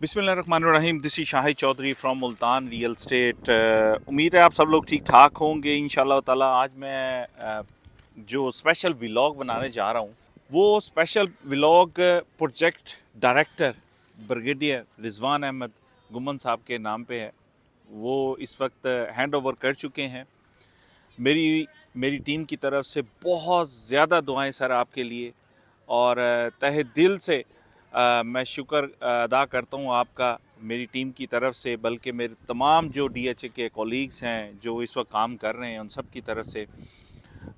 बिस्मिल्लाहिर्रहमानिर्रहीम। This is Shahid Chaudhry from Multan real estate. उम्मीद है आप सब लोग ठीक ठाक होंगे इंशाल्लाह ताला। आज मैं जो स्पेशल व्लॉग बनाने जा रहा हूँ वो special vlog project director brigadier Rizwan Ahmed Gumman साहब के नाम पे है। वो इस वक्त हैंड ओवर कर चुके हैं। मेरी मेरी टीम की तरफ से बहुत ज़्यादा दुआएं सर आपके लिए, और तहे दिल से मैं शुक्र अदा करता हूँ आपका, मेरी टीम की तरफ से, बल्कि मेरे तमाम जो डीएचए के कॉलीग्स हैं जो इस वक्त काम कर रहे हैं उन सब की तरफ से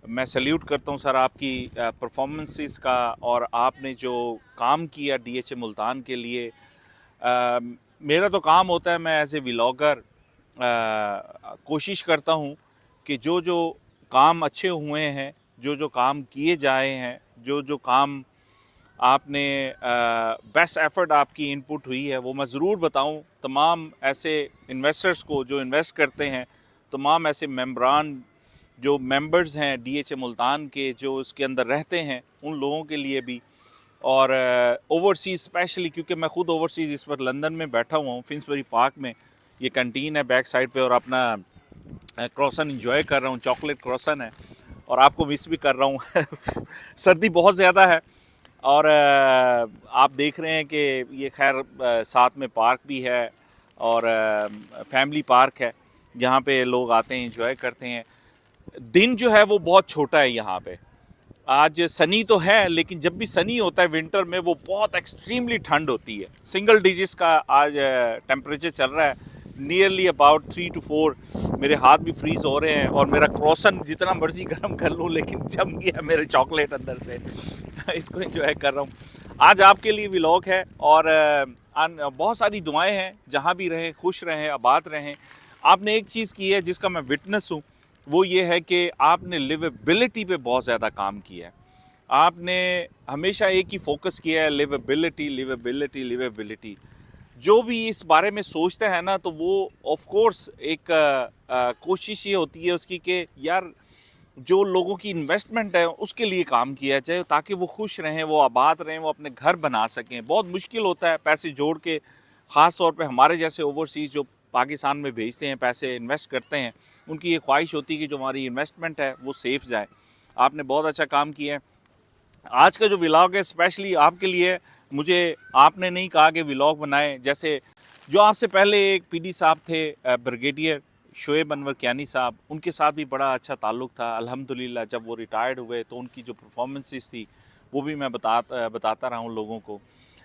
मैं सल्यूट करता हूँ सर आपकी परफॉर्मेंसेस का। और आपने जो काम किया डीएचए मुल्तान के लिए, मेरा तो काम होता है, मैं एज ए व्लॉगर कोशिश करता हूँ कि जो जो काम अच्छे हुए हैं, जो जो काम किए जाए हैं, जो जो काम आपने बेस्ट एफर्ट आपकी इनपुट हुई है वो मैं ज़रूर बताऊं तमाम ऐसे इन्वेस्टर्स को जो इन्वेस्ट करते हैं, तमाम ऐसे मेंबरान जो मेंबर्स हैं डीएचए मुल्तान के, जो उसके अंदर रहते हैं, उन लोगों के लिए भी। और ओवरसीज़ स्पेशली, क्योंकि मैं ख़ुद ओवरसीज़ इस वक्त लंदन में बैठा हुआ हूँ, फिंसबरी पार्क में ये कैंटीन है बैक साइड पे, और अपना क्रॉसन इंजॉय कर रहा हूँ, चॉकलेट क्रॉसन है, और आपको मिस भी कर रहा हूँ सर्दी बहुत ज़्यादा है। और आप देख रहे हैं कि ये खैर साथ में पार्क भी है, और फैमिली पार्क है जहाँ पे लोग आते हैं, एंजॉय करते हैं। दिन जो है वो बहुत छोटा है यहाँ पे। आज सनी तो है, लेकिन जब भी सनी होता है विंटर में वो बहुत एक्सट्रीमली ठंड होती है। सिंगल डिजिट्स का आज टेम्परेचर चल रहा है, नियरली अबाउट 3 to 4। मेरे हाथ भी फ्रीज हो रहे हैं, और मेरा क्रॉसन जितना मर्जी गर्म कर लूँ लेकिन जम गया मेरे चॉकलेट अंदर से इसको एंजॉय कर रहा हूँ। आज आपके लिए व्लॉग है, और बहुत सारी दुआएं हैं, जहाँ भी रहें खुश रहें, आबाद रहें। आपने एक चीज़ की है जिसका मैं विटनेस हूँ, वो ये है कि आपने लिवेबिलिटी पे बहुत ज़्यादा काम किया है। आपने हमेशा एक ही फोकस किया है, लिवेबिलिटी लिवेबिलिटी लिवेबिलिटी। जो भी इस बारे में सोचता है ना, तो वो ऑफ कोर्स एक कोशिश ये होती है उसकी कि यार जो लोगों की इन्वेस्टमेंट है उसके लिए काम किया जाए, ताकि वो खुश रहें, वो आबाद रहें, वो अपने घर बना सकें। बहुत मुश्किल होता है पैसे जोड़ के, ख़ास तौर पे हमारे जैसे ओवरसीज़ जो पाकिस्तान में भेजते हैं, पैसे इन्वेस्ट करते हैं, उनकी ये ख्वाहिश होती है कि जो हमारी इन्वेस्टमेंट है वो सेफ़ जाए। आपने बहुत अच्छा काम किया है। आज का जो व्लॉग है स्पेशली आपके लिए। मुझे आपने नहीं कहा कि व्लॉग बनाएं, जैसे जो आपसे पहले एक पीडी साहब थे ब्रिगेडियर शोएब अनवर कियानी साहब, उनके साथ भी बड़ा अच्छा ताल्लुक़ था अल्हम्दुलिल्लाह। जब वो रिटायर्ड हुए तो उनकी जो परफॉर्मेंसेस थी वो भी मैं बताता रहा हूँ लोगों को।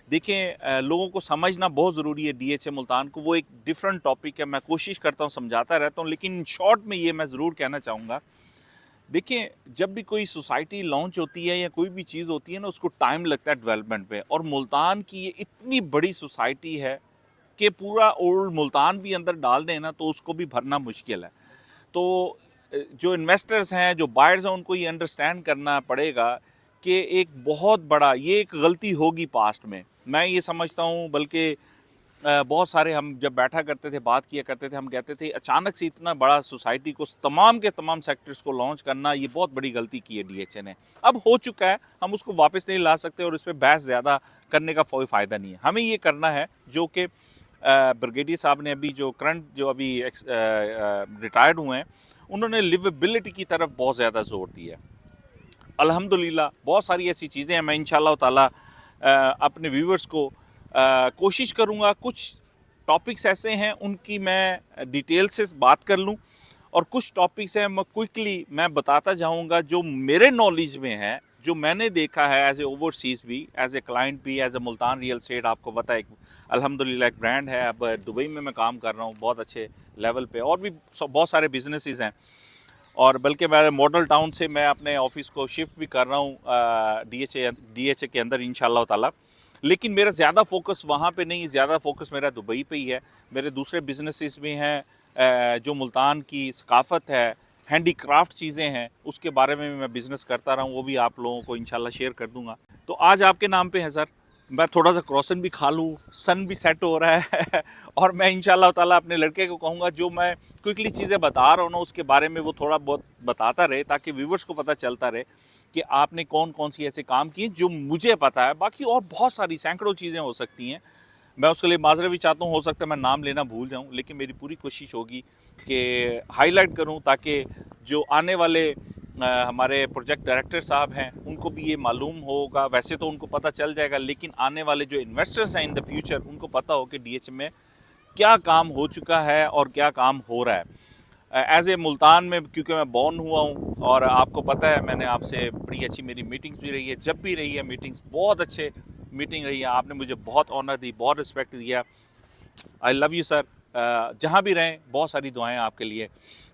देखिए, लोगों को समझना बहुत ज़रूरी है डीएचए मुल्तान को। वो एक डिफरेंट टॉपिक है, मैं कोशिश करता हूँ समझाता रहता हूँ, लेकिन शॉर्ट में ये मैं ज़रूर कहना चाहूँगा। देखिए, जब भी कोई सोसाइटी लॉन्च होती है या कोई भी चीज़ होती है ना, उसको टाइम लगता है डेवलपमेंट पे। और मुल्तान की ये इतनी बड़ी सोसाइटी है कि पूरा ओल्ड मुल्तान भी अंदर डाल दें ना तो उसको भी भरना मुश्किल है। तो जो इन्वेस्टर्स हैं, जो बायर्स हैं, उनको ये अंडरस्टैंड करना पड़ेगा कि एक बहुत बड़ा ये एक गलती होगी पास्ट में, मैं ये समझता हूँ। बल्कि बहुत सारे हम जब बैठा करते थे, बात किया करते थे, हम कहते थे अचानक से इतना बड़ा सोसाइटी को, तमाम के तमाम सेक्टर्स को लॉन्च करना, ये बहुत बड़ी गलती की है डीएचए ने। अब हो चुका है, हम उसको वापस नहीं ला सकते, और इस पर बहस ज़्यादा करने का कोई फ़ायदा नहीं है। हमें ये करना है जो कि ब्रिगेडियर साहब ने अभी जो करंट जो अभी रिटायर्ड हुए हैं, उन्होंने लिवेबिलिटी की तरफ बहुत ज़्यादा जोर दिया है। अल्हम्दुलिल्लाह बहुत सारी ऐसी चीज़ें हैं। मैं इंशाल्लाह ताला अपने व्यूवर्स को कोशिश करूँगा कुछ टॉपिक्स ऐसे हैं उनकी मैं डिटेल से बात कर लूँ, और कुछ टॉपिक्स हैं मैं क्विकली मैं बताता जाऊँगा जो मेरे नॉलेज में है, जो मैंने देखा है एज ए ओवरसीज़ भी, एज ए क्लाइंट भी, as a Multan real estate. आपको पता है अल्हम्दुलिल्लाह एक ब्रांड है। अब दुबई में मैं काम कर रहा हूँ बहुत अच्छे लेवल पे, और भी बहुत सारे बिजनेसेस हैं। और बल्कि मैं मॉडल टाउन से मैं अपने ऑफिस को शिफ्ट भी कर रहा हूँ डीएचए के अंदर इंशाल्लाह ताला। लेकिन मेरा ज़्यादा फोकस वहाँ पे नहीं, ज़्यादा फोकस मेरा दुबई पे ही है। मेरे दूसरे बिजनेसेस भी हैं, जो मुल्तान की सकाफ़त है, हैंडीक्राफ्ट चीज़ें हैं, उसके बारे में भी मैं बिज़नेस करता रहा हूँ, वो भी आप लोगों को इंशाल्लाह शेयर कर दूँगा। तो आज आपके नाम पे है सर, मैं थोड़ा सा क्रॉसन भी खा लूँ, सन भी सेट हो रहा है और मैं इंशाल्लाह ताला अपने लड़के को कहूँगा जो मैं क्विकली चीज़ें बता रहा हूँ ना उसके बारे में वो थोड़ा बहुत बताता रहे, ताकि व्यूवर्स को पता चलता रहे कि आपने कौन कौन सी ऐसे काम किए जो मुझे पता है। बाकी और बहुत सारी सैकड़ों चीज़ें हो सकती हैं, मैं उसके लिए माजरा भी चाहता हूँ, हो सकता है मैं नाम लेना भूल जाऊँ, लेकिन मेरी पूरी कोशिश होगी कि हाईलाइट करूँ ताकि जो आने वाले हमारे प्रोजेक्ट डायरेक्टर साहब हैं उनको भी ये मालूम होगा। वैसे तो उनको पता चल जाएगा, लेकिन आने वाले जो इन्वेस्टर्स हैं इन द फ्यूचर उनको पता हो कि डीएच में क्या काम हो चुका है और क्या काम हो रहा है। एज ए मुल्तान में क्योंकि मैं बॉर्न हुआ हूँ और आपको पता है मैंने आपसे बड़ी अच्छी मेरी मीटिंग्स भी रही है, जब भी रही है मीटिंग्स बहुत अच्छे मीटिंग रही है, आपने मुझे बहुत ऑनर दी, बहुत रिस्पेक्ट दिया। I love you sir. जहाँ भी रहें बहुत सारी दुआएं आपके लिए।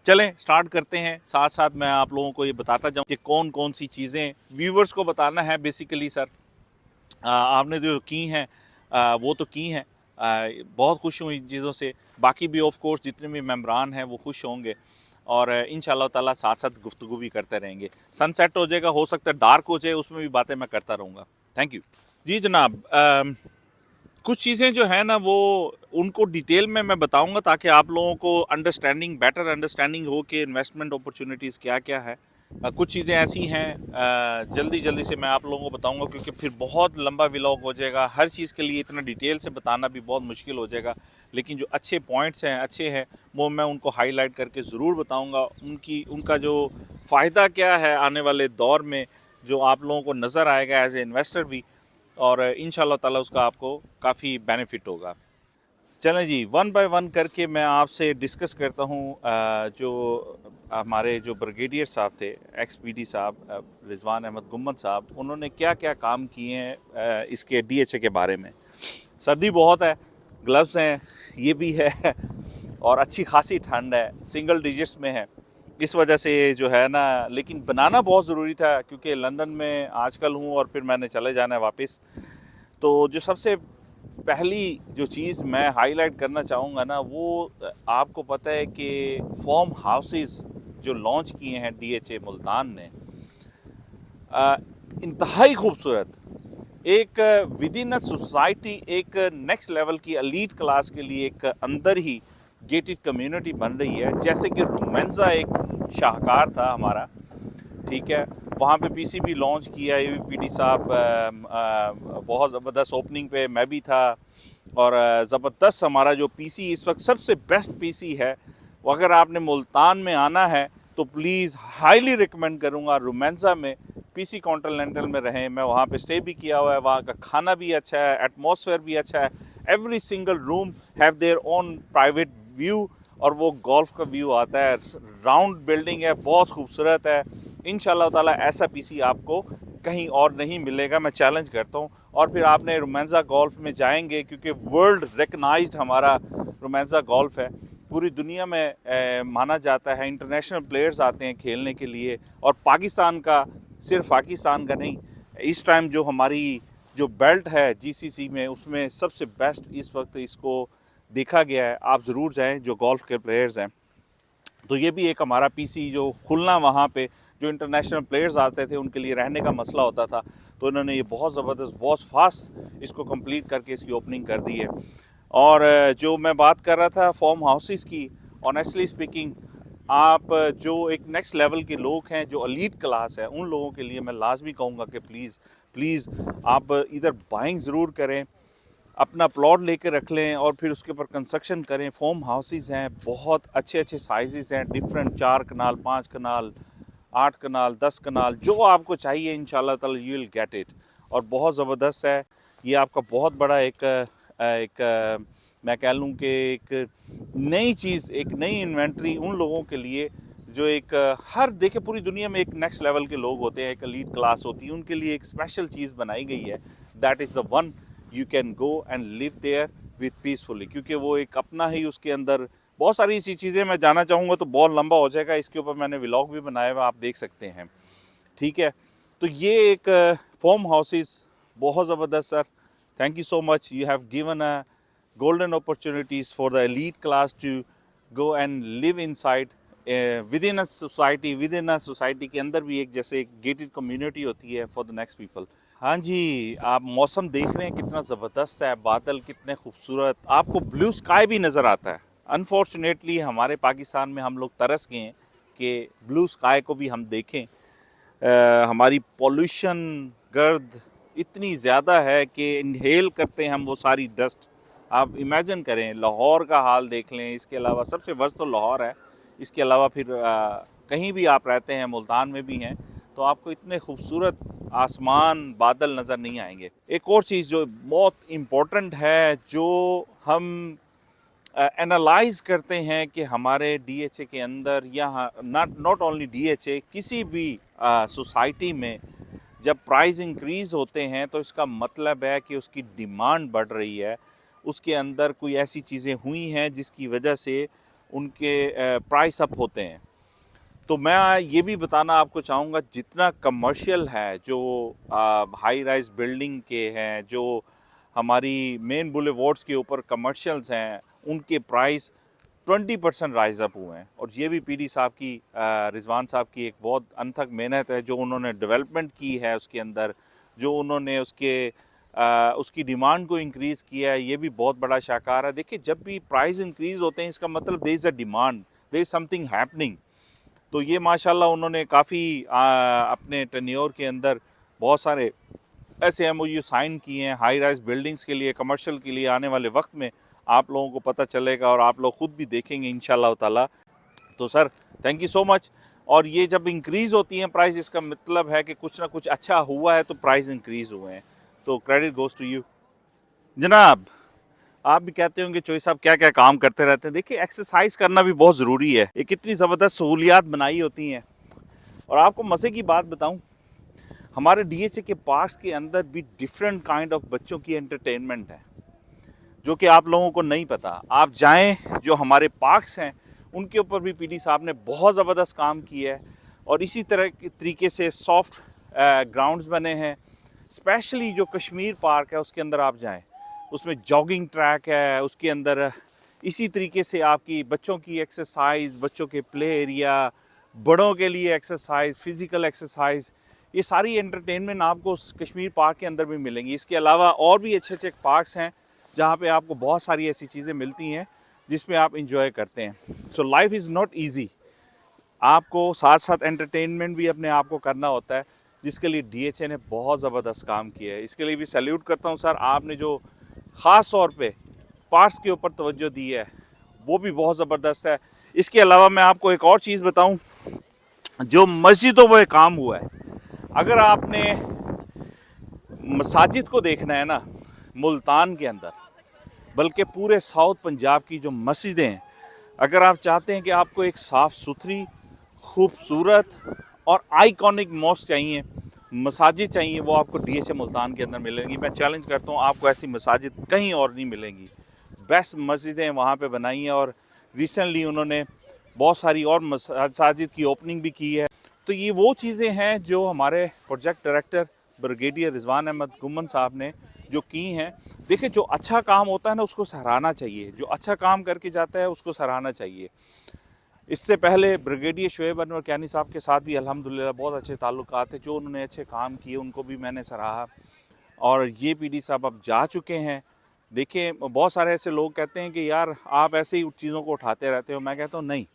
चलें स्टार्ट करते हैं। साथ साथ मैं आप लोगों को ये बताता जाऊँ कि कौन कौन सी चीज़ें व्यूवर्स को बताना है बेसिकली सर। आपने जो की हैं वो तो की हैं। बहुत खुश हूँ इन चीज़ों से। बाकी भी ऑफ कोर्स जितने भी मेम्बरान हैं वो खुश होंगे और इंशाल्लाह ताला साथ साथ गुफ्तगू भी करते रहेंगे। सनसेट हो जाएगा, हो सकता है डार्क हो जाए, उसमें भी बातें मैं करता रहूँगा। थैंक यू जी जनाब। कुछ चीज़ें जो है ना वो उनको डिटेल में मैं बताऊंगा ताकि आप लोगों को अंडरस्टैंडिंग बेटर अंडरस्टैंडिंग हो कि इन्वेस्टमेंट अपॉर्चुनिटीज़ क्या क्या है। कुछ चीज़ें ऐसी हैं जल्दी जल्दी से मैं आप लोगों को बताऊंगा क्योंकि फिर बहुत लंबा व्लॉग हो जाएगा। हर चीज़ के लिए इतना डिटेल से बताना भी बहुत मुश्किल हो जाएगा, लेकिन जो अच्छे पॉइंट्स हैं अच्छे हैं वो मैं उनको हाईलाइट करके ज़रूर बताऊँगा। उनका जो फ़ायदा क्या है आने वाले दौर में जो आप लोगों को नज़र आएगा एज ए इन्वेस्टर भी, और इंशाल्लाह ताला उसका आपको काफ़ी बेनिफिट होगा। चलें जी, वन बाय वन करके मैं आपसे डिस्कस करता हूँ। जो हमारे जो ब्रिगेडियर साहब थे, एक्स पीडी साहब रिजवान अहमद गुम्मद साहब, उन्होंने क्या क्या काम किए हैं इसके डीएचए के बारे में। सर्दी बहुत है, ग्लव्स हैं, ये भी है और अच्छी खासी ठंड है, सिंगल डिजिट्स में है। इस वजह से जो है ना, लेकिन बनाना बहुत ज़रूरी था क्योंकि लंदन में आजकल हूँ और फिर मैंने चले जाना है वापस। तो जो सबसे पहली जो चीज़ मैं हाईलाइट करना चाहूँगा ना वो आपको पता है कि फॉर्म हाउसेस जो लॉन्च किए हैं डीएचए मुल्तान ने, इंतहाई खूबसूरत, एक विद इन अ सोसाइटी एक नेक्स्ट लेवल की एलीट क्लास के लिए एक अंदर ही गेटेड कम्युनिटी बन रही है। जैसे कि रोमेंसा एक शाहकार था हमारा, ठीक है, वहाँ पे पीसीबी लॉन्च किया एवीपीडी साहब, बहुत ज़बरदस्त ओपनिंग पे मैं भी था और ज़बरदस्त हमारा जो पीसी इस वक्त सबसे बेस्ट पीसी है। अगर आपने मुल्तान में आना है तो प्लीज़ हाईली रिकमेंड करूँगा रोमेंसा में पीसी कॉन्टिनेंटल में रहें। मैं वहाँ पे स्टे भी किया हुआ है, वहाँ का खाना भी अच्छा है, एटमॉस्फेयर भी अच्छा है। Every single room have their own private view और वो गोल्फ का व्यू आता है। राउंड बिल्डिंग है, बहुत खूबसूरत है। इंशाल्लाह ताला ऐसा पीसी आपको कहीं और नहीं मिलेगा, मैं चैलेंज करता हूँ। और फिर आपने रोमेंसा गोल्फ में जाएंगे क्योंकि वर्ल्ड रिकग्नाइज्ड हमारा रोमेंसा गोल्फ है, पूरी दुनिया में माना जाता है। इंटरनेशनल प्लेयर्स आते हैं खेलने के लिए और पाकिस्तान का, सिर्फ पाकिस्तान का नहीं, इस टाइम जो हमारी जो बेल्ट है जीसीसी में उसमें सबसे बेस्ट इस वक्त इसको देखा गया है। आप ज़रूर जाएं जो गोल्फ के प्लेयर्स हैं। तो ये भी एक हमारा पीसी जो खुलना, वहाँ पे जो इंटरनेशनल प्लेयर्स आते थे उनके लिए रहने का मसला होता था, तो इन्होंने ये बहुत ज़बरदस्त बहुत फास्ट इसको कंप्लीट करके इसकी ओपनिंग कर दी है। और जो मैं बात कर रहा था फॉर्म हाउसेस की, ऑनेस्टली स्पीकिंग आप जो एक नेक्स्ट लेवल के लोग हैं जो एलीट क्लास है उन लोगों के लिए मैं लाजमी कहूँगा कि प्लीज़ प्लीज़ आप इधर बाइंग ज़रूर करें, अपना प्लॉट लेके रख लें और फिर उसके ऊपर कंस्ट्रक्शन करें। फॉर्म हाउसेस हैं, बहुत अच्छे अच्छे साइजेस हैं, डिफरेंट, 4 कनाल, 5 कनाल, 8 कनाल, 10 कनाल, जो आपको चाहिए इंशाल्लाह ताला यू विल गेट इट। और बहुत ज़बरदस्त है ये आपका, बहुत बड़ा एक मैं कह लूँ कि एक नई चीज़, एक नई इन्वेंट्री उन लोगों के लिए जो एक हर देखे पूरी दुनिया में एक नेक्स्ट लेवल के लोग होते हैं, एक एलीट क्लास होती है, उनके लिए एक स्पेशल चीज़ बनाई गई है। That is the one you can go and live there with peacefully, क्योंकि वो एक अपना ही उसके अंदर बहुत सारी ऐसी चीज़ें मैं जानना चाहूँगा तो बहुत लंबा हो जाएगा। इसके ऊपर मैंने व्लॉग भी बनाया हुआ, आप देख सकते हैं, ठीक है। तो ये एक फॉर्म हाउसेस बहुत ज़बरदस्त sir, thank you so much, you have given a golden opportunities for the elite class to go and live inside within a society, within a society के अंदर भी एक जैसे एक gated community होती है for the next people। हाँ जी, आप मौसम देख रहे हैं कितना ज़बरदस्त है, बादल कितने खूबसूरत, आपको ब्लू स्काई भी नज़र आता है। अनफॉर्चुनेटली हमारे पाकिस्तान में हम लोग तरस गए हैं कि ब्लू स्काई को भी हम देखें। हमारी पॉल्यूशन, गर्द इतनी ज़्यादा है कि इनहेल करते हैं हम वो सारी डस्ट आप इमेजिन करें, लाहौर का हाल देख लें, इसके अलावा सबसे वर्स्ट तो लाहौर है, इसके अलावा फिर कहीं भी आप रहते हैं, मुल्तान में भी हैं, तो आपको इतने खूबसूरत आसमान बादल नज़र नहीं आएंगे। एक और चीज़ जो बहुत इम्पोर्टेंट है, जो हम एनालाइज करते हैं कि हमारे डीएचए के अंदर या नॉट ओनली डीएचए, किसी भी सोसाइटी में जब प्राइस इंक्रीज़ होते हैं तो इसका मतलब है कि उसकी डिमांड बढ़ रही है, उसके अंदर कोई ऐसी चीज़ें हुई हैं जिसकी वजह से उनके प्राइस अप होते हैं। तो मैं ये भी बताना आपको चाहूँगा, जितना कमर्शियल है, जो हाई राइज बिल्डिंग के हैं, जो हमारी मेन बुलेवार्ड्स के ऊपर कमर्शियल्स हैं, उनके प्राइस 20% राइज अप हुए हैं। और ये भी पीडी साहब की, रिजवान साहब की एक बहुत अनथक मेहनत है, जो उन्होंने डेवलपमेंट की है उसके अंदर, जो उन्होंने उसकी डिमांड को इंक्रीज़ किया है, ये भी बहुत बड़ा शाहकार है। देखिए, जब भी प्राइस इंक्रीज़ होते हैं, इसका मतलब there is a demand, there is something happening. तो ये माशाल्लाह उन्होंने काफ़ी अपने टेन्योर के अंदर बहुत सारे ऐसे एमओयू साइन किए हैं हाई राइज बिल्डिंग्स के लिए, कमर्शियल के लिए। आने वाले वक्त में आप लोगों को पता चलेगा और आप लोग ख़ुद भी देखेंगे इंशाल्लाह ताला। तो sir, thank you so much. और ये जब इंक्रीज़ होती हैं प्राइस, इसका मतलब है कि कुछ ना कुछ अच्छा हुआ है, तो प्राइस इंक्रीज़ हुए हैं। तो क्रेडिट गोज़ टू यू जनाब। आप भी कहते होंगे चोई साहब क्या क्या काम करते रहते हैं। देखिए, एक्सरसाइज करना भी बहुत ज़रूरी है। ये कितनी ज़बरदस्त सहूलियात बनाई होती हैं। और आपको मज़े की बात बताऊं, हमारे डीएचए के पार्क्स के अंदर भी डिफरेंट काइंड ऑफ बच्चों की एंटरटेनमेंट है, जो कि आप लोगों को नहीं पता। आप जाएं, जो हमारे पार्क्स हैं उनके ऊपर भी पीडी साहब ने बहुत ज़बरदस्त काम किया है। और इसी तरह के तरीके से सॉफ्ट ग्राउंड्स बने हैं। स्पेशली जो कश्मीर पार्क है उसके अंदर आप जाएं, उसमें जॉगिंग ट्रैक है, उसके अंदर इसी तरीके से आपकी बच्चों की एक्सरसाइज, बच्चों के प्ले एरिया, बड़ों के लिए एक्सरसाइज, फिज़िकल एक्सरसाइज, ये सारी एंटरटेनमेंट आपको उस कश्मीर पार्क के अंदर भी मिलेंगी। इसके अलावा और भी अच्छे अच्छे पार्क्स हैं जहाँ पे आपको बहुत सारी ऐसी चीज़ें मिलती हैं जिसमें आप इंजॉय करते हैं। So life is not easy. आपको साथ साथ एंटरटेनमेंट भी अपने आप को करना होता है, जिसके लिए डीएचए ने बहुत ज़बरदस्त काम किया है। इसके लिए भी सैल्यूट करता हूँ सर। आपने जो ख़ास तौर पे पार्ट्स के ऊपर तवज्जो दी है, वो भी बहुत ज़बरदस्त है। इसके अलावा मैं आपको एक और चीज़ बताऊं, जो मस्जिदों में काम हुआ है। अगर आपने मसाजिद को देखना है ना, मुल्तान के अंदर, बल्कि पूरे साउथ पंजाब की जो मस्जिदें हैं, अगर आप चाहते हैं कि आपको एक साफ़ सुथरी, खूबसूरत और आइकॉनिक मॉस्क चाहिए, मसाजिद चाहिए, वो आपको डीएचए मुल्तान के अंदर मिलेंगी। मैं चैलेंज करता हूँ, आपको ऐसी मसाजिद कहीं और नहीं मिलेंगी। बेस्ट मस्जिदें वहाँ पे बनाई हैं। और रिसेंटली उन्होंने बहुत सारी और मसाजिद की ओपनिंग भी की है। तो ये वो चीज़ें हैं जो हमारे project director brigadier Rizwan Ahmed Gumman साहब ने जो की हैं। देखिए, जो अच्छा काम होता है ना, उसको सराहना चाहिए। जो अच्छा काम करके जाता है उसको सराहना चाहिए। इससे पहले ब्रिगेडियर शुएब अनवर कैनी साहब के साथ भी अल्हम्दुलिल्लाह बहुत अच्छे ताल्लुकात थे। जो उन्होंने अच्छे काम किए उनको भी मैंने सराहा। और ये पीडी साहब अब जा चुके हैं। देखें, बहुत सारे ऐसे लोग कहते हैं कि यार आप ऐसे ही चीज़ों को उठाते रहते हो। मैं कहता हूँ नहीं,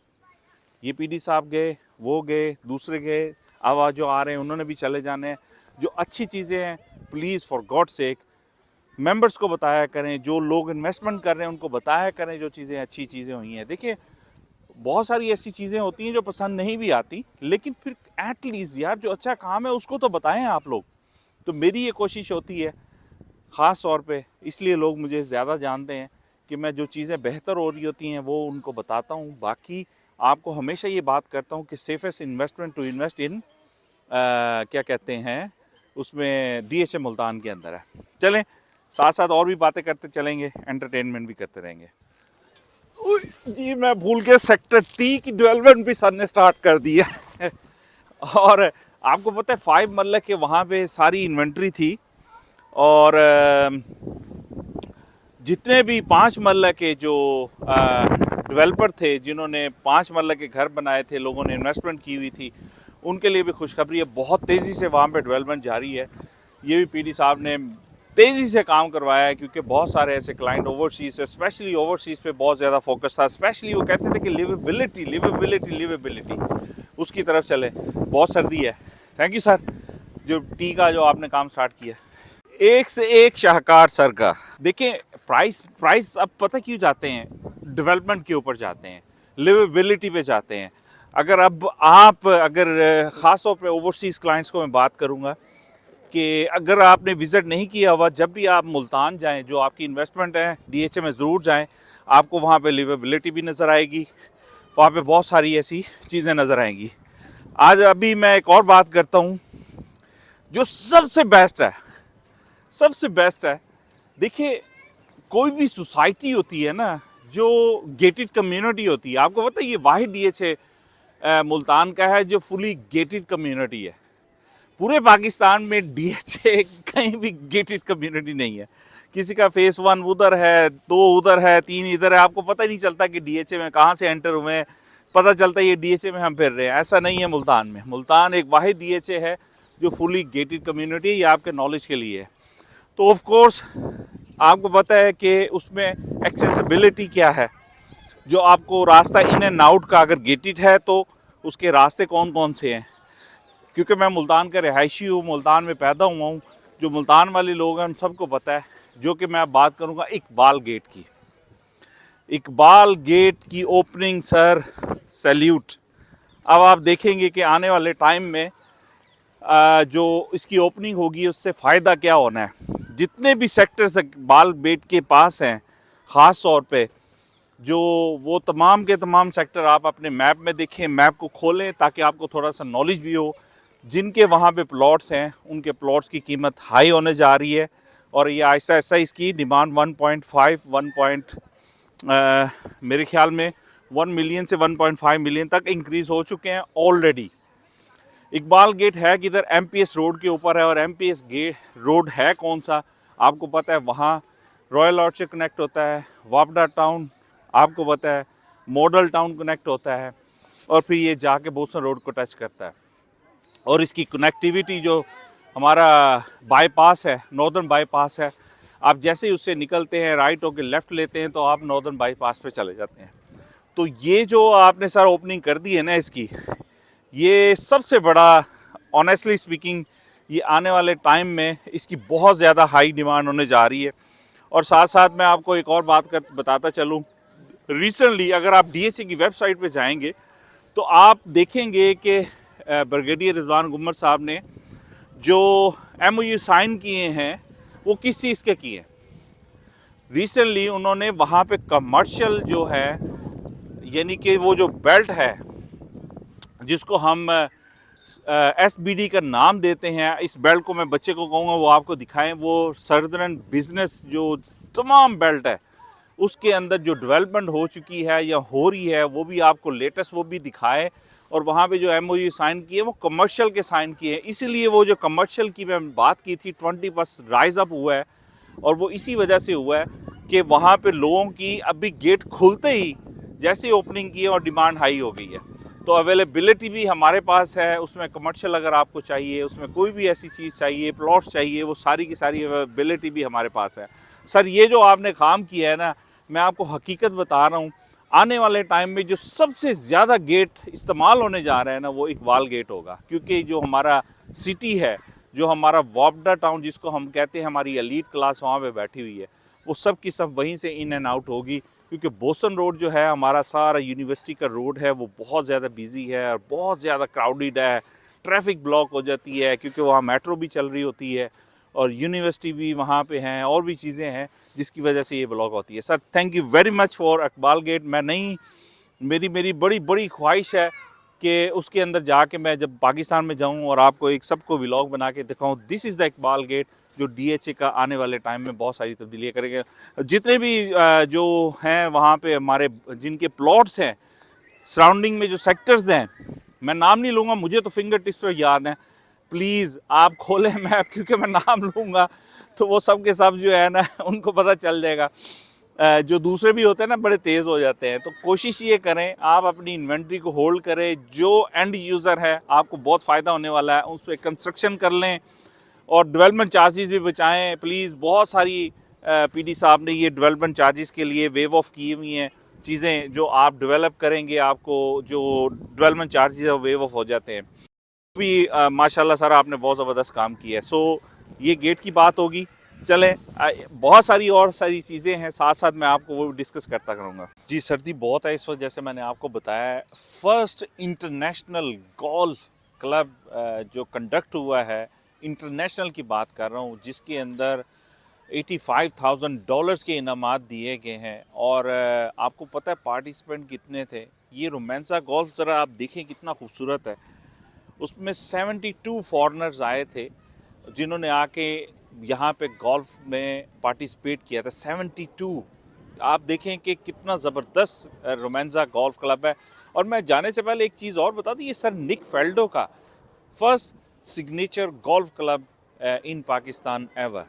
ये पीडी साहब गए, वो गए, दूसरे गए, अब जो आ रहे हैं उन्होंने भी चले जाने हैं। जो अच्छी चीज़ें हैं, please for God sake members को बताया करें। जो लोग इन्वेस्टमेंट कर रहे हैं उनको बताया करें जो चीज़ें अच्छी चीज़ें हुई हैं। देखिए, बहुत सारी ऐसी चीज़ें होती हैं जो पसंद नहीं भी आती, लेकिन फिर एटलीस्ट यार जो अच्छा काम है उसको तो बताएं आप लोग। तो मेरी ये कोशिश होती है ख़ास तौर पे, इसलिए लोग मुझे ज़्यादा जानते हैं कि मैं जो चीज़ें बेहतर हो रही होती हैं वो उनको बताता हूँ। बाकी आपको हमेशा ये बात करता हूँ कि safest investment to invest in क्या कहते हैं उसमें, डीएचए मुल्तान के अंदर है। चलें, साथ साथ और भी बातें करते चलेंगे, एंटरटेनमेंट भी करते रहेंगे। जी, मैं भूल के सेक्टर टी की डेवलपमेंट भी सर ने स्टार्ट कर दिया। और आपको पता है 5 मरला के वहाँ पे सारी इन्वेंट्री थी। और जितने भी 5 मरला के जो डेवलपर थे, जिन्होंने 5 मरला के घर बनाए थे, लोगों ने इन्वेस्टमेंट की हुई थी, उनके लिए भी खुशखबरी है। बहुत तेज़ी से वहाँ पे डेवलपमेंट जारी है। ये भी पीडी साहब ने तेज़ी से काम करवाया है, क्योंकि बहुत सारे ऐसे क्लाइंट ओवरसीज़, स्पेशली ओवरसीज़ पे बहुत ज़्यादा फोकस था। स्पेशली वो कहते थे कि लिवेबिलिटी लिवेबिलिटी लिवेबिलिटी, उसकी तरफ चले। बहुत सर्दी है। थैंक यू सर, जो टी का जो आपने काम स्टार्ट किया, एक से एक शाहकार सर का। देखिए, प्राइस अब पता क्यों जाते हैं, डेवलपमेंट के ऊपर जाते हैं, लिवेबिलिटी पे जाते हैं। अगर ख़ास तौर पे ओवरसीज़ क्लाइंट्स को मैं बात करूँगा कि अगर आपने विज़िट नहीं किया हुआ, जब भी आप मुल्तान जाएं, जो आपकी इन्वेस्टमेंट है DHA में ज़रूर जाएं। आपको वहाँ पे लिवेबिलिटी भी नज़र आएगी, वहाँ पे बहुत सारी ऐसी चीज़ें नज़र आएंगी। अभी मैं एक और बात करता हूँ जो सबसे बेस्ट है। देखिए, कोई भी सोसाइटी होती है ना, जो गेटेड कम्युनिटी होती है, आपको पता है ये वाहिद DHA मुल्तान का है जो फुली गेटेड कम्युनिटी है। पूरे पाकिस्तान में DHA कहीं भी गेटेड कम्युनिटी नहीं है। किसी का फेस 1 उधर है, 2 उधर है, 3 इधर है, आपको पता ही नहीं चलता कि DHA में कहाँ से एंटर हुए हैं। पता चलता है ये DHA में हम फिर रहे हैं। ऐसा नहीं है मुल्तान में। मुल्तान एक वाहिद DHA है जो फुली गेटेड कम्युनिटी है। ये आपके नॉलेज के लिए है। तो ऑफ कोर्स आपको पता है कि उसमें एक्सेसिबिलिटी क्या है, जो आपको रास्ता इन एंड आउट का अगर गेटेड है तो उसके रास्ते कौन कौन से हैं। क्योंकि मैं मुल्तान का रिहायशी हूँ, मुल्तान में पैदा हुआ हूँ, जो मुल्तान वाले लोग हैं उन सबको पता है। जो कि मैं बात करूँगा इकबाल गेट की। इकबाल गेट की ओपनिंग, सर सैल्यूट। अब आप देखेंगे कि आने वाले टाइम में जो इसकी ओपनिंग होगी उससे फ़ायदा क्या होना है। जितने भी सेक्टर्स इकबाल गेट के पास हैं, ख़ास तौर पे जो वो तमाम के तमाम सेक्टर आप अपने मैप में देखें, मैप को खोलें ताकि आपको थोड़ा सा नॉलेज भी हो। जिनके वहाँ पे प्लॉट्स हैं उनके प्लॉट्स की कीमत हाई होने जा रही है और ये ऐसा ऐसा इसकी डिमांड 1.5 मेरे ख्याल में 1 मिलियन से 1.5 मिलियन तक इंक्रीज़ हो चुके हैं ऑलरेडी। इकबाल गेट है कि इधर MPS रोड के ऊपर है, और MPS गेट रोड है कौन सा आपको पता है। वहाँ रॉयल ऑर्चर्ड कनेक्ट होता है, वापडा टाउन आपको पता है, मॉडल टाउन कनेक्ट होता है, और फिर ये जाके बोसन रोड को टच करता है। और इसकी कनेक्टिविटी जो हमारा बाईपास है, नॉर्दर्न बाईपास है, आप जैसे ही उससे निकलते हैं राइट होकर लेफ़्ट लेते हैं तो आप नॉर्दर्न बाईपास पे चले जाते हैं। तो ये जो आपने सर ओपनिंग कर दी है ना इसकी, ये सबसे बड़ा, ऑनेस्टली स्पीकिंग, ये आने वाले टाइम में इसकी बहुत ज़्यादा हाई डिमांड होने जा रही है। और साथ साथ मैं आपको एक और बात बताता चलूँ। रिसेंटली अगर आप DHA की वेबसाइट पे जाएंगे तो आप देखेंगे कि ब्रिगेडियर रिजवान गुम्मर साहब ने जो MOU साइन किए हैं वो किस चीज़ के किए हैं। रिसेंटली उन्होंने वहाँ पे कमर्शियल जो है, यानी कि वो जो बेल्ट है जिसको हम SBD का नाम देते हैं, इस बेल्ट को मैं बच्चे को कहूँगा वो आपको दिखाएं। वो सर्दर्न बिजनेस जो तमाम बेल्ट है उसके अंदर जो डेवलपमेंट हो चुकी है या हो रही है वो भी आपको लेटेस्ट वो भी दिखाए। और वहाँ पे जो MOU साइन किए वो कमर्शियल के साइन किए हैं। इसीलिए वो जो कमर्शियल की मैं बात की थी 20% राइज अप हुआ है, और वो इसी वजह से हुआ है कि वहाँ पे लोगों की अभी गेट खुलते ही जैसे ओपनिंग की है और डिमांड हाई हो गई है। तो अवेलेबिलिटी भी हमारे पास है उसमें। कमर्शियल अगर आपको चाहिए, उसमें कोई भी ऐसी चीज़ चाहिए, प्लॉट्स चाहिए, वो सारी की सारी अवेलेबिलिटी भी हमारे पास है। सर ये जो आपने काम किया है ना, मैं आपको हकीकत बता रहा हूँ, आने वाले टाइम में जो सबसे ज़्यादा गेट इस्तेमाल होने जा रहा है ना वो इकबाल गेट होगा। क्योंकि जो हमारा सिटी है, जो हमारा वापडा टाउन जिसको हम कहते हैं, हमारी एलीट क्लास वहाँ पे बैठी हुई है, वो सब की सब वहीं से इन एंड आउट होगी। क्योंकि बोसन रोड जो है हमारा सारा यूनिवर्सिटी का रोड है, वो बहुत ज़्यादा बिजी है और बहुत ज़्यादा क्राउडेड है, ट्रैफिक ब्लॉक हो जाती है क्योंकि वहाँ मेट्रो भी चल रही होती है और यूनिवर्सिटी भी वहाँ पे हैं और भी चीज़ें हैं जिसकी वजह से ये ब्लॉक होती है। Sir thank you very much for Iqbal gate. मैं नहीं, मेरी बड़ी ख्वाहिश है कि उसके अंदर जाके मैं जब पाकिस्तान में जाऊं और आपको एक सबको व्लॉग बना के दिखाऊं। This is the Iqbal gate जो DHA का आने वाले टाइम में बहुत सारी तब्दीलियाँ करेंगे। जितने भी जो हैं वहाँ पे हमारे जिनके प्लॉट्स हैं, सराउंडिंग में जो सेक्टर्स हैं, मैं नाम नहीं लूँगा, मुझे तो फिंगर टिप्स पर याद हैं। प्लीज़ आप खोलें मैप, क्योंकि मैं नाम लूँगा तो वो सब के सब जो है ना उनको पता चल जाएगा। जो दूसरे भी होते हैं ना बड़े तेज़ हो जाते हैं। तो कोशिश ये करें आप अपनी इन्वेंट्री को होल्ड करें। जो एंड यूज़र है आपको बहुत फ़ायदा होने वाला है, उस पर कंस्ट्रक्शन कर लें और डेवलपमेंट चार्जेस भी बचाएं प्लीज़। बहुत सारी PD साहब ने ये डेवलपमेंट चार्जेस के लिए वेव ऑफ की हुई हैं चीज़ें। जो आप डेवलप करेंगे आपको जो डेवलपमेंट चार्जेस है वो वेव ऑफ हो जाते हैं। भी माशाल्लाह सर आपने बहुत ज़बरदस्त काम किया है। सो ये गेट की बात होगी। चलें, बहुत सारी और सारी चीज़ें हैं, साथ साथ मैं आपको वो डिस्कस करता करूँगा। जी, सर्दी बहुत है इस वक्त, जैसे मैंने आपको बताया है। फर्स्ट इंटरनेशनल गोल्फ क्लब जो कंडक्ट हुआ है, इंटरनेशनल की बात कर रहा हूँ, जिसके अंदर $85,000 के इनामात दिए गए हैं। और आपको पता है पार्टिसिपेंट कितने थे? ये रोमांसा गोल्फ ज़रा आप देखें कितना खूबसूरत है। उसमें 72 फॉरेनर्स आए थे जिन्होंने आके यहाँ पे गोल्फ में पार्टिसिपेट किया था। 72, आप देखें कि कितना ज़बरदस्त रोमांसा गोल्फ क्लब है। और मैं जाने से पहले एक चीज़ और बता दूँ, ये सर निक फेल्डो का first signature golf club in Pakistan ever,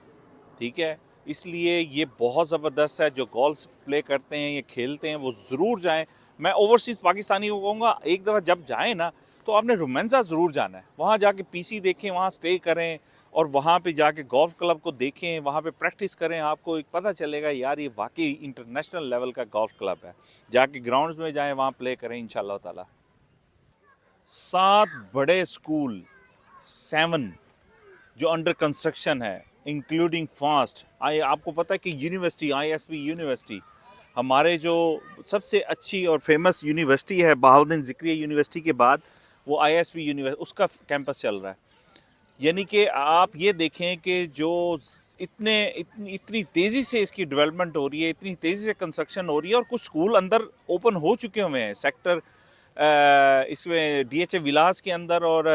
ठीक है। इसलिए ये बहुत ज़बरदस्त है। जो गोल्फ प्ले करते हैं, ये खेलते हैं, वो ज़रूर जाएं। मैं ओवरसीज़ पाकिस्तानी को कहूँगा, एक दफ़ा जब जाएं ना, तो आपने रोमांसा ज़रूर जाना है। वहाँ जाके पीसी देखें, वहाँ स्टे करें और वहाँ पे जाके गोल्फ क्लब को देखें, वहाँ पे प्रैक्टिस करें। आपको एक पता चलेगा यार ये वाकई इंटरनेशनल लेवल का गोल्फ क्लब है। जाके ग्राउंड्स में जाएं, वहाँ प्ले करें इंशाल्लाह ताला। 7 बड़े स्कूल, 7 जो अंडर कंस्ट्रक्शन है, इंक्लूडिंग फास्ट। आपको पता है कि यूनिवर्सिटी, आईएसबी यूनिवर्सिटी, हमारे जो सबसे अच्छी और फेमस यूनिवर्सिटी है, बहाउद्दीन ज़िक्रिया यूनिवर्सिटी के बाद वो आईएसबी यूनिवर्सिटी, उसका कैंपस चल रहा है। यानी कि आप ये देखें कि जो इतनी तेज़ी से इसकी डेवलपमेंट हो रही है, इतनी तेज़ी से कंस्ट्रक्शन हो रही है, और कुछ स्कूल अंदर ओपन हो चुके हुए हैं। सेक्टर इसमें डीएचए विलास के अंदर और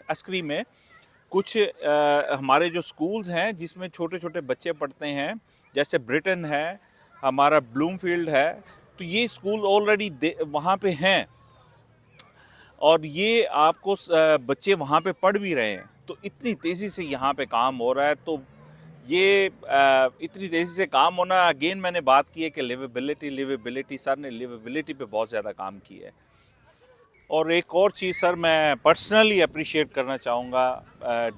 अस्करी में कुछ हमारे जो स्कूल्स हैं जिसमें छोटे छोटे बच्चे पढ़ते हैं, जैसे ब्रिटेन है, हमारा ब्लूमफील्ड है, तो ये स्कूल ऑलरेडी वहाँ पे हैं और ये आपको बच्चे वहाँ पे पढ़ भी रहे हैं। तो इतनी तेज़ी से यहाँ पे काम हो रहा है। तो ये इतनी तेज़ी से काम होना, अगेन मैंने बात की है कि लिवेबिलिटी सर ने लिवेबिलिटी पे बहुत ज़्यादा काम किया है। और एक और चीज़ सर मैं पर्सनली अप्रिशिएट करना चाहूँगा,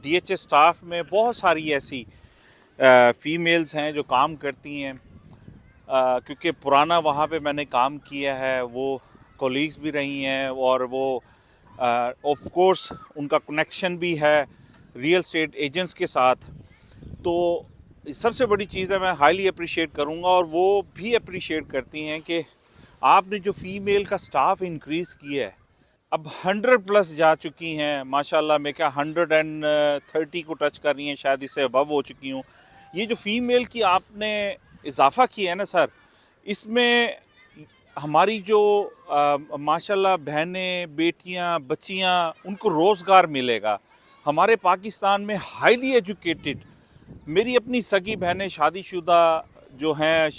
डीएचए स्टाफ में बहुत सारी ऐसी फ़ीमेल्स हैं जो काम करती हैं, क्योंकि पुराना वहाँ पे मैंने काम किया है, वो कोलीग्स भी रही हैं और वो ऑफ कोर्स उनका कनेक्शन भी है रियल एस्टेट एजेंट्स के साथ। तो सबसे बड़ी चीज़ है, मैं हाईली अप्रिशिएट करूँगा और वो भी अप्रिशिएट करती हैं कि आपने जो फ़ीमेल का स्टाफ इंक्रीज़ किया है, अब 100 प्लस जा चुकी हैं माशाल्लाह। मैं क्या 130 को टच कर रही हैं, शायद इससे अबव हो चुकी हूँ। ये जो फ़ीमेल की आपने इजाफ़ा किया है ना सर, इसमें हमारी जो माशाल्लाह बहनें, बेटियाँ, बच्चियाँ, उनको रोज़गार मिलेगा। हमारे पाकिस्तान में हाईली एजुकेटेड, मेरी अपनी सगी बहनें शादीशुदा जो हैं,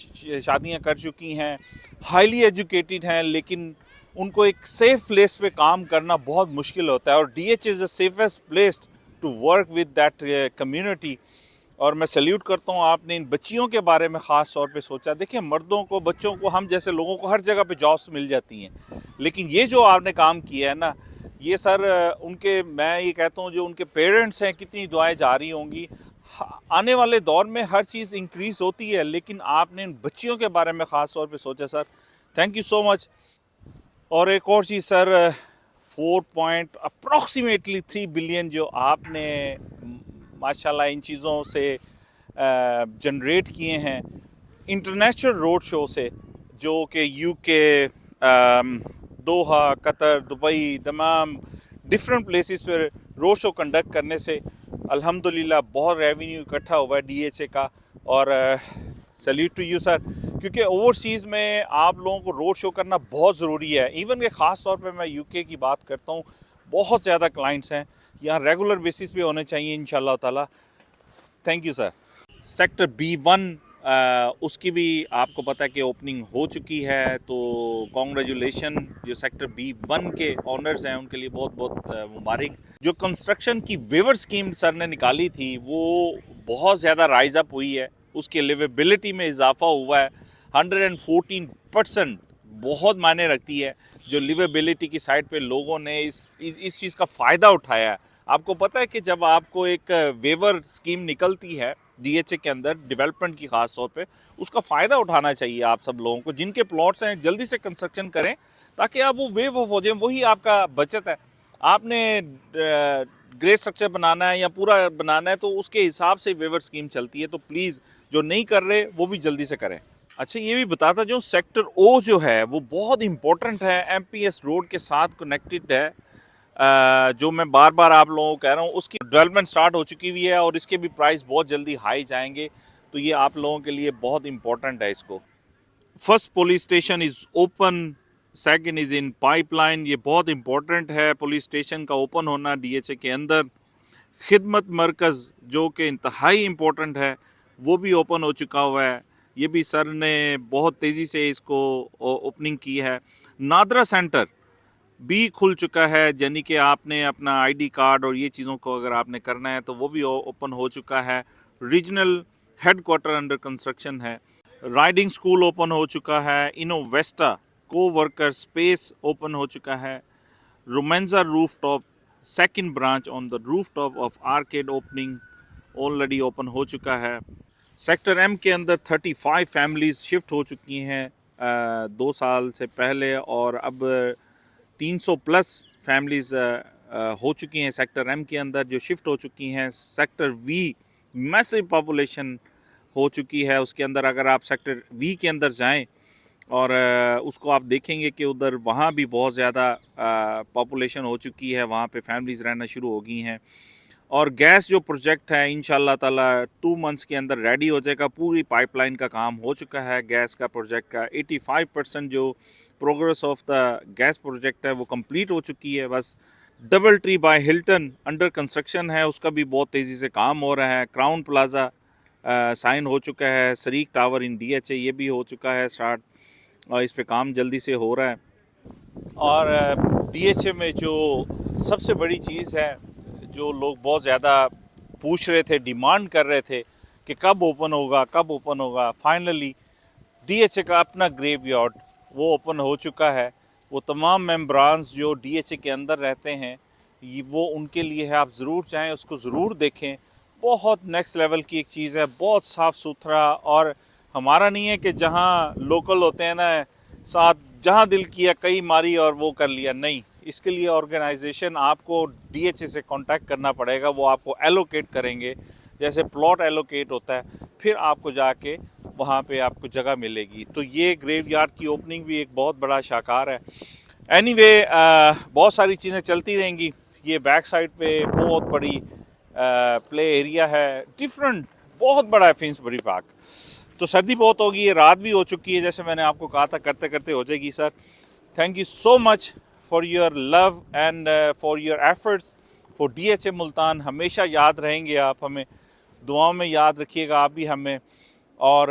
शादियाँ कर चुकी हैं, हाईली एजुकेटेड हैं, लेकिन उनको एक सेफ़ प्लेस पे काम करना बहुत मुश्किल होता है। और DH is the safest place to work with that community. और मैं सल्यूट करता हूँ, आपने इन बच्चियों के बारे में ख़ास तौर पे सोचा। देखिए, मर्दों को, बच्चों को, हम जैसे लोगों को हर जगह पे जॉब्स मिल जाती हैं, लेकिन ये जो आपने काम किया है ना, ये सर उनके, मैं ये कहता हूँ जो उनके पेरेंट्स हैं, कितनी दुआएं जारी होंगी। आने वाले दौर में हर चीज़ इंक्रीज़ होती है, लेकिन आपने इन बच्चियों के बारे में ख़ास तौर पे सोचा sir, thank you so much. और एक और चीज़ सर, 4.3 बिलियन जो आपने माशाल्लाह इन चीज़ों से जनरेट किए हैं इंटरनेशनल रोड शो से, जो कि यूके, दोहा, कतर, दुबई, तमाम डिफरेंट प्लेसेस पर रोड शो कंडक्ट करने से अल्हम्दुलिल्लाह बहुत रेवेन्यू इकट्ठा हुआ है डीएचए का। और सल्यूट टू यू सर, क्योंकि ओवरसीज़ में आप लोगों को रोड शो करना बहुत ज़रूरी है। इवन के ख़ास तौर पे मैं यूके की बात करता हूँ, बहुत ज़्यादा क्लाइंट्स हैं यहाँ, रेगुलर बेसिस पे होने चाहिए इंशाल्लाह ताला। Thank you sir. Sector B1 उसकी भी आपको पता है कि ओपनिंग हो चुकी है, तो कॉन्ग्रेचुलेशन जो सेक्टर B1 के ऑनर्स हैं, उनके लिए बहुत बहुत मुबारक। जो कंस्ट्रक्शन की वेवर स्कीम सर ने निकाली थी, वो बहुत ज़्यादा राइज अप हुई है, उसकी लिवेबिलिटी में इजाफा हुआ है। 114% बहुत मायने रखती है। जो लिवेबिलिटी की साइड पे लोगों ने इस चीज़ का फ़ायदा उठाया है। आपको पता है कि जब आपको एक वेवर स्कीम निकलती है डीएचए के अंदर डेवलपमेंट की, ख़ास तौर पे उसका फ़ायदा उठाना चाहिए आप सब लोगों को। जिनके प्लॉट्स हैं जल्दी से कंस्ट्रक्शन करें ताकि आप वो वेव ऑफ हो जाए, वही आपका बचत है। आपने ग्रे स्ट्रक्चर बनाना है या पूरा बनाना है तो उसके हिसाब से वेवर स्कीम चलती है। तो प्लीज़ जो नहीं कर रहे वो भी जल्दी से करें। अच्छा, ये भी बताता जो सेक्टर ओ जो है वो बहुत इंपॉर्टेंट है, एमपीएस रोड के साथ कनेक्टेड है। जो मैं बार बार आप लोगों को कह रहा हूँ, उसकी डेवलपमेंट स्टार्ट हो चुकी हुई है और इसके भी प्राइस बहुत जल्दी हाई जाएंगे। तो ये आप लोगों के लिए बहुत इंपॉर्टेंट है इसको। First police station is open, second is in pipeline. ये बहुत इंपॉर्टेंट है पुलिस स्टेशन का ओपन होना डीएचए के अंदर। खिदमत मरकज़ जो कि इंतहाई इम्पोर्टेंट है वो भी ओपन हो चुका हुआ है। ये भी सर ने बहुत तेज़ी से इसको ओपनिंग की है। नादरा सेंटर भी खुल चुका है, यानी कि आपने अपना आईडी कार्ड और ये चीज़ों को अगर आपने करना है तो वो भी ओपन हो चुका है। रीजनल हेडक्वार्टर अंडर कंस्ट्रक्शन है। राइडिंग स्कूल ओपन हो चुका है। इनोवेस्टा को वर्कर स्पेस ओपन हो चुका है। Romanza rooftop second branch on the rooftop of arcade opening already open हो चुका है। सेक्टर एम के अंदर 35 फैमिलीज़ शिफ्ट हो चुकी हैं 2 साल से पहले, और अब 300 प्लस फैमिलीज़ हो चुकी हैं सेक्टर एम के अंदर जो शिफ्ट हो चुकी हैं। सेक्टर वी मैसिव पॉपुलेशन हो चुकी है उसके अंदर। अगर आप सेक्टर वी के अंदर जाएं और उसको आप देखेंगे कि उधर वहाँ भी बहुत ज़्यादा पॉपुलेशन हो चुकी है, वहाँ पे फैमिलीज़ रहना शुरू हो गई हैं। और गैस जो प्रोजेक्ट है इंशाल्लाह ताला 2 मंथ्स के अंदर रेडी हो जाएगा। पूरी पाइपलाइन का काम हो चुका है गैस का प्रोजेक्ट का। 85% जो progress of the gas project है वो कंप्लीट हो चुकी है। बस double tree by Hilton under construction है, उसका भी बहुत तेज़ी से काम हो रहा है। क्राउन प्लाजा साइन हो चुका है। सरीक टावर इन डीएचए ये भी हो चुका है स्टार्ट, और इस पे काम जल्दी से हो रहा है। और डीएचए में जो सबसे बड़ी चीज़ है जो लोग बहुत ज़्यादा पूछ रहे थे, डिमांड कर रहे थे कि कब ओपन होगा कब ओपन होगा, फाइनली डीएचए का अपना ग्रेवयार्ड वो ओपन हो चुका है। वो तमाम मेम्बरान्स जो डीएचए के अंदर रहते हैं ये वो उनके लिए है। आप ज़रूर चाहें उसको ज़रूर देखें। बहुत नेक्स्ट लेवल की एक चीज़ है, बहुत साफ़ सुथरा। और हमारा नहीं है कि जहाँ लोकल होते हैं ना, साथ जहाँ दिल किया कई मारी और वो कर लिया, नहीं। इसके लिए ऑर्गेनाइजेशन आपको डीएचए से कांटेक्ट करना पड़ेगा, वो आपको एलोकेट करेंगे। जैसे प्लॉट एलोकेट होता है, फिर आपको जाके वहाँ पे आपको जगह मिलेगी। तो ये ग्रेवयार्ड की ओपनिंग भी एक बहुत बड़ा शाकार है। एनीवे बहुत सारी चीज़ें चलती रहेंगी। ये बैक साइड पे बहुत बड़ी प्ले एरिया है, डिफरेंट, बहुत बड़ा है फिन्सबरी पार्क। तो सर्दी बहुत होगी, ये रात भी हो चुकी है, जैसे मैंने आपको कहा था करते करते हो जाएगी। Sir thank you so much for your love and for your efforts for DHA Multan. हमेशा याद रहेंगे आप, हमें दुआओं में याद रखिएगा आप भी हमें। और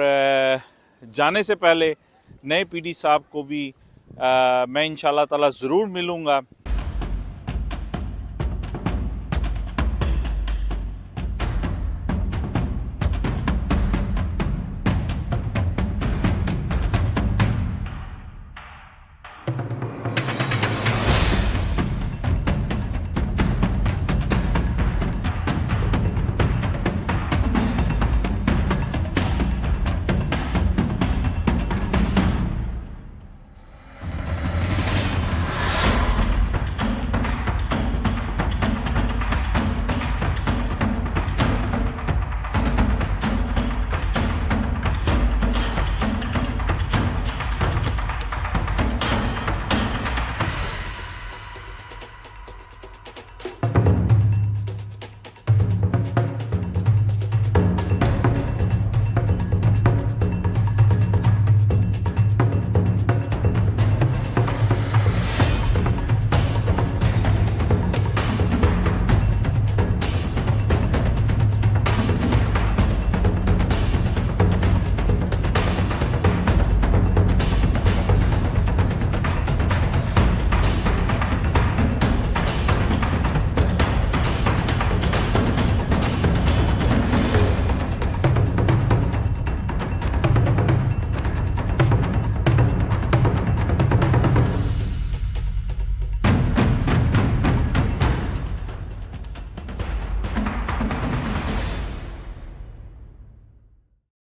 जाने से पहले नए पीडी साहब को भी मैं इंशाल्लाह ताला ज़रूर मिलूँगा।